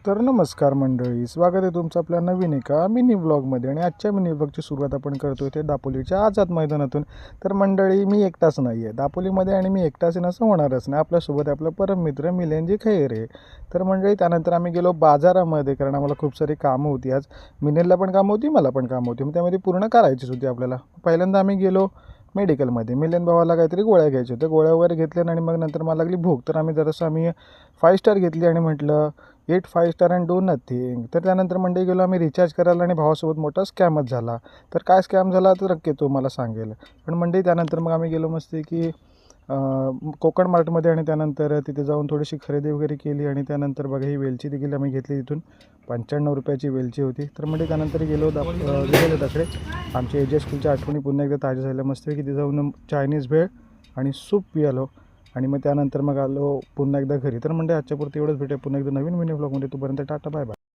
तर नमस्कार मंडळी, स्वागत आहे तुमचं आपल्या नवीन एका मिनी व्लॉगमध्ये. आणि आजच्या मिनी व्लॉगची सुरुवात आपण करतो ते दापोलीच्या आझाद मैदानातून. तर मंडळी, मी एकटाच नाही आहे दापोलीमध्ये आणि मी एकटाच आहे असं होणारच नाही. आपल्यासोबत आपलं परम मित्र मिलिंदजी खैरे. तर मंडळी, त्यानंतर आम्ही गेलो बाजारामध्ये, कारण आम्हाला खूप सारी कामं होती आज. मिलिंदला पण कामं होती, मला पण कामं होती, मग त्यामध्ये पूर्ण करायचीच होती आपल्याला. पहिल्यांदा आम्ही गेलो मेडिकलमध्ये. मिलिंद भावाला काहीतरी गोळ्या घ्यायच्या होत्या, गोळ्या वगैरे घेतल्या आणि मग नंतर मला लागली भूक. तर आम्ही 5 स्टार घेतली आणि म्हटलं eat 5 star and do nothing. तर त्यानंतर मंडळी गेलो आम्ही रिचार्ज करायला आणि भावासोबत मोठा स्कॅमच झाला. तर काय स्कॅम झाला तर नक्की तो मला सांगेल. पण मंडळी, त्यानंतर मग आम्ही गेलो मस्त की कोकण मार्टमध्ये आणि त्यानंतर तिथे जाऊन थोडीशी खरेदी वगैरे केली. आणि त्यानंतर बघा, ही वेलची देखील आम्ही घेतली तिथून. 95 रुपयाची वेलची होती. तर म्हणजे त्यानंतर गेलो तिकडे आमच्या एजे स्कूलच्या आठवणी पुन्हा एकदा ताज्या झाल्या. मस्त की तिथे जाऊन चायनीज भेळ आणि सूप पियालो. आणि मग त्यानंतर मग आलो पुन्हा एकदा घरी. तर म्हणजे आजच्यापुरती एवढंच. भेटूया पुन्हा एकदा नवीन मिनी व्लॉगमध्ये. तोपर्यंत टाटा, बाय बाय.